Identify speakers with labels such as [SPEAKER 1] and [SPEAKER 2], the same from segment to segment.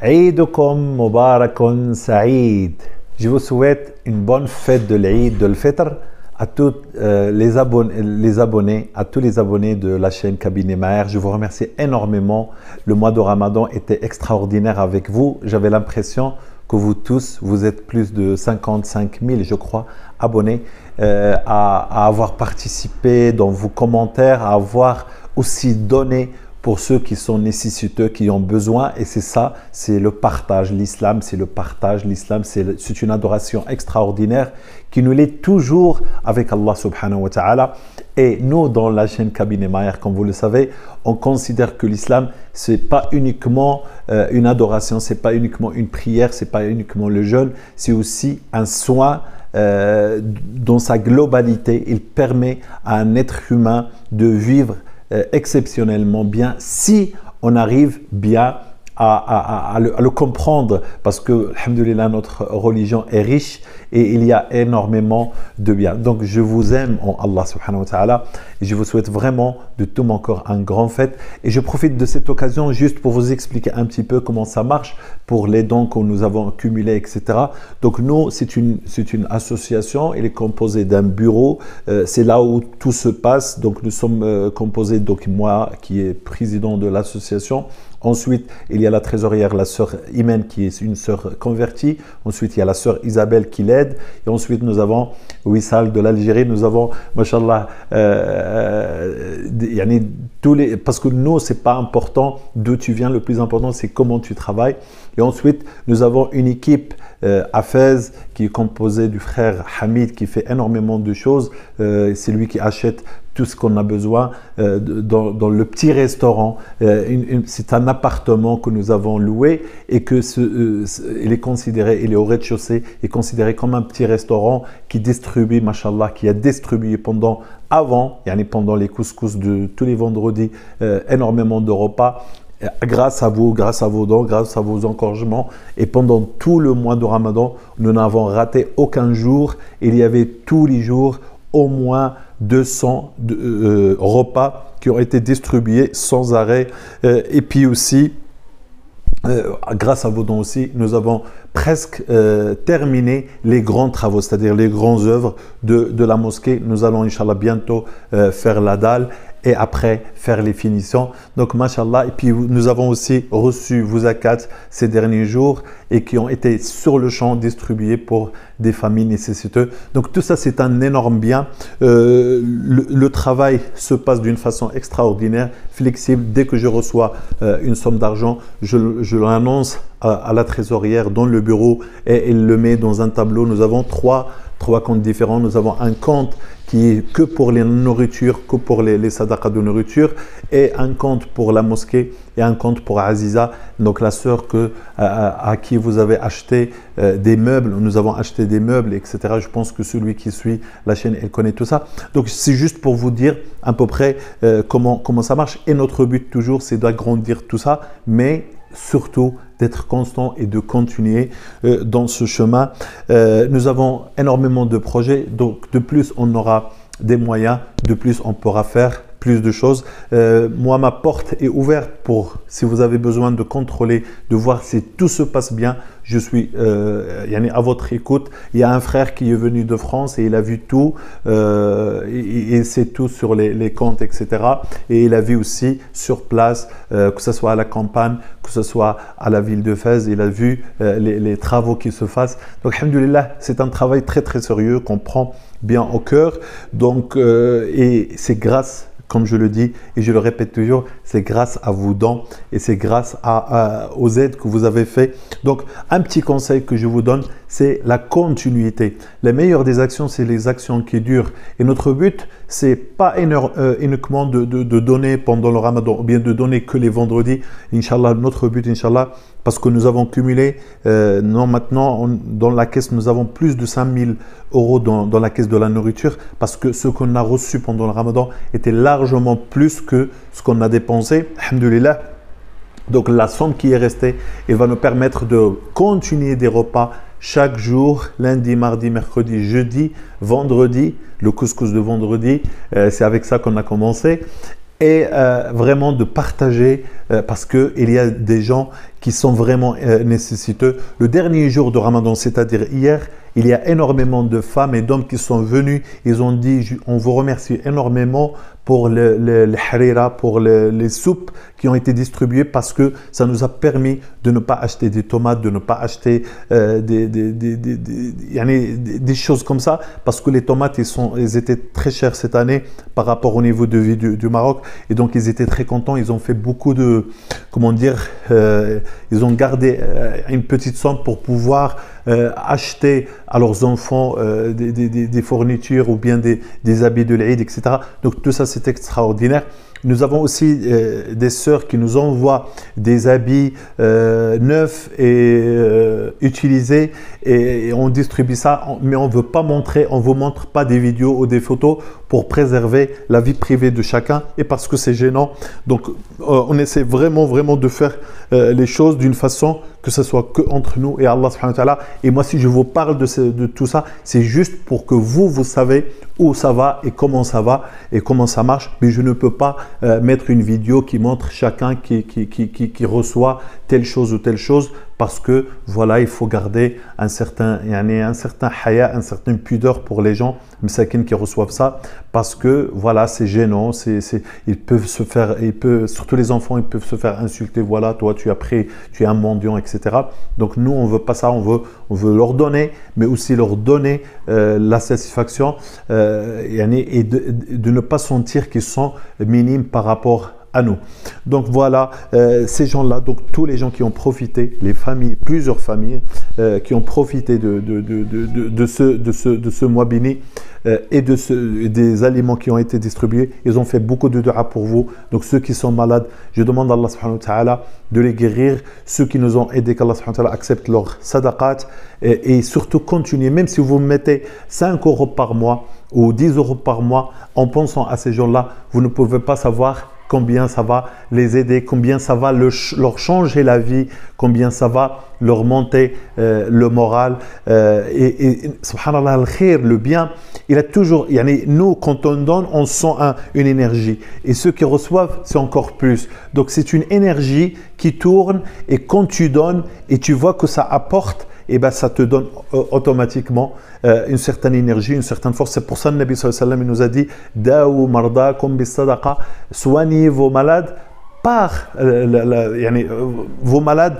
[SPEAKER 1] Eidoukoum Mubarakun Saïd. Je vous souhaite une bonne fête de l'Eid de l'Fitr à tous les abonnés, à tous les abonnés de la chaîne Cabinet Maher. Je vous remercie énormément. Le mois de Ramadan était extraordinaire avec vous. J'avais l'impression que vous tous, vous êtes plus de 55 000, je crois, abonnés, à avoir participé dans vos commentaires, à avoir aussi donné pour ceux qui sont nécessiteux, qui ont besoin. Et c'est ça, c'est le partage. L'islam, c'est le partage. L'islam, c'est une adoration extraordinaire qui nous lie toujours avec Allah subhanahu wa ta'ala. Et nous, dans la chaîne Cabinet Maher, comme vous le savez, on considère que l'islam, c'est pas uniquement une adoration, c'est pas uniquement une prière, c'est pas uniquement le jeûne, c'est aussi un soin dans sa globalité. Il permet à un être humain de vivre exceptionnellement bien si on arrive bien à le comprendre, parce que, alhamdoulilah, notre religion est riche et il y a énormément de bien. Donc, je vous aime en Allah subhanahu wa ta'ala et je vous souhaite vraiment de tout mon corps un grand fête. Et je profite de cette occasion juste pour vous expliquer un petit peu comment ça marche pour les dons que nous avons cumulés, etc. Donc, nous, c'est une association, elle est composée d'un bureau, c'est là où tout se passe. Donc, nous sommes composés, donc moi qui est président de l'association. Ensuite, il y a la trésorière, la sœur Imen, qui est une sœur convertie. Ensuite, il y a la sœur Isabelle qui l'aide. Et ensuite, nous avons Wissal de l'Algérie. Nous avons, mashallah, parce que nous, ce n'est pas important d'où tu viens. Le plus important, c'est comment tu travailles. Et ensuite, nous avons une équipe à Fès qui est composée du frère Hamid qui fait énormément de choses. C'est lui qui achète tout ce qu'on a besoin dans le petit restaurant. C'est un appartement que nous avons loué et que il est considéré, il est au rez-de-chaussée, est considéré comme un petit restaurant qui distribue, mashallah, qui a distribué pendant les couscous de tous les vendredis énormément de repas. Grâce à vous, grâce à vos dons, grâce à vos encouragements. Et pendant tout le mois de Ramadan, nous n'avons raté aucun jour. Il y avait tous les jours au moins 200 repas qui ont été distribués sans arrêt. Et puis aussi, grâce à vos dons aussi, nous avons presque terminé les grands travaux, c'est-à-dire les grandes œuvres de la mosquée. Nous allons, Inch'Allah, bientôt faire la dalle et après faire les finitions. Donc, mashallah. Et puis, nous avons aussi reçu vos zakats ces derniers jours et qui ont été sur le champ distribués pour des familles nécessiteuses. Donc, tout ça, c'est un énorme bien. Le travail se passe d'une façon extraordinaire, flexible. Dès que je reçois une somme d'argent, je l'annonce à la trésorière dans le bureau et elle le met dans un tableau. Nous avons trois comptes différents. Nous avons un compte qui est que pour les nourritures, que pour les sadaqas de nourriture, et un compte pour la mosquée et un compte pour Aziza, donc la sœur à qui vous avez acheté des meubles. Nous avons acheté des meubles, etc. Je pense que celui qui suit la chaîne, elle connaît tout ça. Donc c'est juste pour vous dire à peu près comment ça marche. Et notre but toujours, c'est d'agrandir tout ça, mais surtout d'être constant et de continuer dans ce chemin. Nous avons énormément de projets, donc de plus on aura des moyens, de plus on pourra faire plus de choses. Moi, ma porte est ouverte pour, si vous avez besoin de contrôler, de voir si tout se passe bien, je suis à votre écoute. Il y a un frère qui est venu de France et il a vu tout, et c'est tout sur les comptes, etc. Et il a vu aussi sur place, que ce soit à la campagne, que ce soit à la ville de Fès, il a vu les travaux qui se fassent. Donc, alhamdoulilah, c'est un travail très très sérieux qu'on prend bien au cœur. Donc, et c'est grâce, comme je le dis et je le répète toujours, c'est grâce à vos dons et c'est grâce aux aides que vous avez fait. Donc, un petit conseil que je vous donne, c'est la continuité. Les meilleures des actions, c'est les actions qui durent. Et notre but, c'est pas uniquement de donner pendant le Ramadan ou bien de donner que les vendredis. Inch'Allah, notre but, Inch'Allah, parce que nous avons cumulé, maintenant, dans la caisse, nous avons plus de 5 000 € dans la caisse de la nourriture, parce que ce qu'on a reçu pendant le Ramadan était largement plus que ce qu'on a dépensé. Alhamdoulilah. Donc, la somme qui est restée, elle va nous permettre de continuer des repas chaque jour, lundi, mardi, mercredi, jeudi, vendredi, le couscous de vendredi. C'est avec ça qu'on a commencé. Et vraiment de partager, parce qu'il y a des gens qui sont vraiment nécessiteux. Le dernier jour de Ramadan, c'est-à-dire hier, il y a énormément de femmes et d'hommes qui sont venus. Ils ont dit, on vous remercie énormément pour le harira, pour les soupes qui ont été distribuées parce que ça nous a permis de ne pas acheter des tomates, de ne pas acheter des choses comme ça parce que les tomates, ils étaient très chers cette année par rapport au niveau de vie du Maroc et donc ils étaient très contents. Ils ont fait beaucoup de, comment dire, ils ont gardé une petite somme pour pouvoir acheter à leurs enfants des fournitures ou bien des habits de l'Eid, etc. Donc tout ça c'est extraordinaire. Nous avons aussi des sœurs qui nous envoient des habits neufs et utilisés et on distribue ça, mais on ne veut pas montrer, on ne vous montre pas des vidéos ou des photos pour préserver la vie privée de chacun et parce que c'est gênant. Donc on essaie vraiment de faire les choses d'une façon que ce soit que entre nous et Allah subhanahu wa ta'ala. Et moi si je vous parle de tout ça, c'est juste pour que vous savez où ça va et comment ça marche, mais je ne peux pas mettre une vidéo qui montre chacun qui reçoit telle chose ou telle chose parce que voilà, il faut garder un certain haya, une certaine pudeur pour les gens qui reçoivent ça parce que voilà, c'est gênant, ils peuvent surtout les enfants, ils peuvent se faire insulter, voilà, toi tu es un mendiant, etc. Donc nous on veut pas ça, on veut leur donner, mais aussi leur donner la satisfaction et de ne pas sentir qu'ils sont minimes par rapport à nous. Donc voilà, ces gens-là, donc tous les gens qui ont profité, les familles, plusieurs familles qui ont profité de ce mois béni et des aliments qui ont été distribués, ils ont fait beaucoup de dua pour vous. Donc ceux qui sont malades, je demande à Allah subhanahu wa ta'ala de les guérir. Ceux qui nous ont aidés, qu'Allah subhanahu wa ta'ala accepte leur sadaqat et surtout continuez, même si vous mettez 5 € par mois ou 10 € par mois en pensant à ces gens-là, vous ne pouvez pas savoir combien ça va les aider, combien ça va leur changer la vie, combien ça va leur monter le moral. Et subhanallah, le khir, le bien, il a toujours, nous quand on donne, on sent une énergie. Et ceux qui reçoivent, c'est encore plus. Donc c'est une énergie qui tourne et quand tu donnes et tu vois que ça apporte, et ben ça te donne automatiquement une certaine énergie, une certaine force. C'est pour ça que le Nabi sallallahu alayhi wa sallam nous a dit « Daou mardakum bis sadaqa » soignez vos malades par vos malades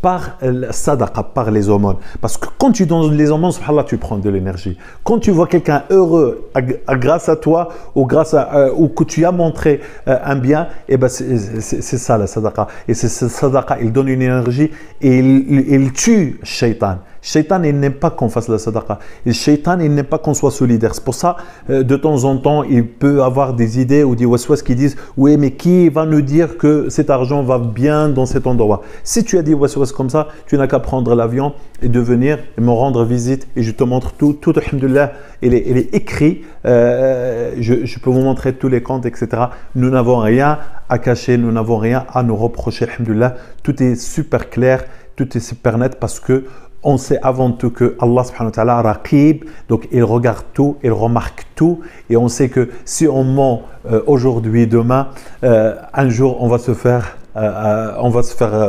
[SPEAKER 1] par la sadaqa, par les aumônes. Parce que quand tu donnes les aumônes, subhanallah, tu prends de l'énergie. Quand tu vois quelqu'un heureux grâce à toi ou ou que tu as montré un bien, et ben c'est ça la sadaqa. Et c'est cette sadaqa, il donne une énergie et il tue shaitan. Shaitan, il n'aime pas qu'on fasse la sadaqa. Et Shaitan, il n'aime pas qu'on soit solidaire. C'est pour ça, de temps en temps, il peut avoir des idées ou des waswas qui disent « Oui, mais qui va nous dire que cet argent va bien dans cet endroit ?» Si tu as des waswas comme ça, tu n'as qu'à prendre l'avion et de venir et me rendre visite et je te montre tout. Tout, alhamdoulilah, il est écrit. Je peux vous montrer tous les comptes, etc. Nous n'avons rien à cacher, nous n'avons rien à nous reprocher, alhamdoulilah. Tout est super clair, tout est super net parce que on sait avant tout que Allah subhanahu wa ta'ala raqib, donc il regarde tout, il remarque tout et on sait que si on ment aujourd'hui, demain, un jour on va se faire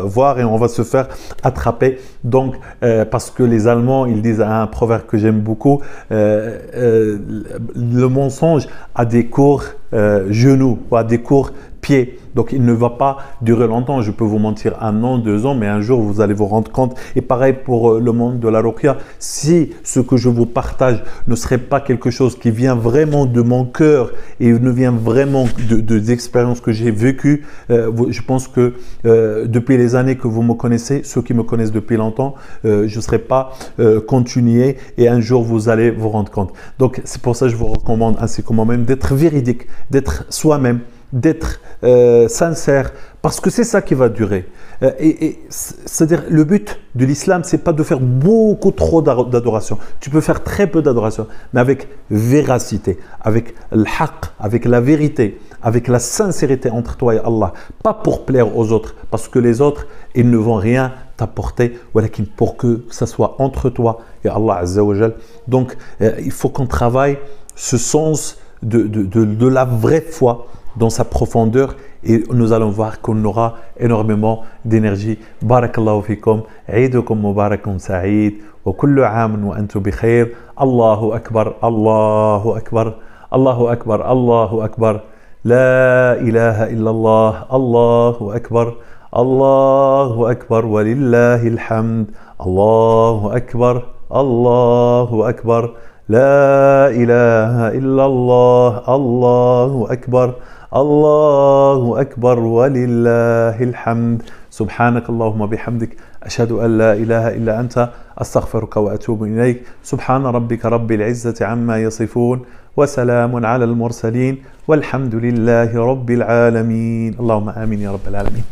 [SPEAKER 1] voir et on va se faire attraper. Donc parce que les Allemands, ils disent un proverbe que j'aime beaucoup, le mensonge a des courts genoux ou a des courts pieds. Donc il ne va pas durer longtemps. Je peux vous mentir 1 an, 2 ans, mais un jour vous allez vous rendre compte. Et pareil pour le monde de la ruqya. Si ce que je vous partage ne serait pas quelque chose qui vient vraiment de mon cœur et ne vient vraiment des expériences que j'ai vécues, je pense que depuis les années que vous me connaissez, ceux qui me connaissent depuis longtemps, je ne serais pas continué et un jour vous allez vous rendre compte. Donc c'est pour ça que je vous recommande ainsi que moi-même d'être véridique, d'être soi-même, d'être sincère, parce que c'est ça qui va durer. C'est-à-dire, le but de l'islam, c'est pas de faire beaucoup trop d'adoration. Tu peux faire très peu d'adoration, mais avec véracité, avec le haqq, avec la vérité, avec la sincérité entre toi et Allah. Pas pour plaire aux autres, parce que les autres, ils ne vont rien t'apporter, pour que ça soit entre toi et Allah Azza wa Jal. Donc, il faut qu'on travaille ce sens de la vraie foi, dans sa profondeur et nous allons voir qu'on aura énormément d'énergie. Barakallahu fikum, Eidukum Mubarakun Sa'id, wa kullu aam wa antum bi khair. Allahu Akbar, Allahu Akbar, Allahu Akbar, Allahu Akbar. La ilaha illallah, Allahu Akbar, Allahu Akbar, wa lillahi alhamd. Allahu Akbar, Allahu Akbar. La ilaha illallah, Allahu Akbar, Allahu Akbar, wa lillahi alhamd. سبحانك اللهم بحمدك أشهد أن لا إله إلا أنت أستغفرك وأتوب إليك. سبحان ربك رب العزة عما يصفون وسلام على المرسلين والحمد لله رب العالمين. اللهم آمين يا رب العالمين.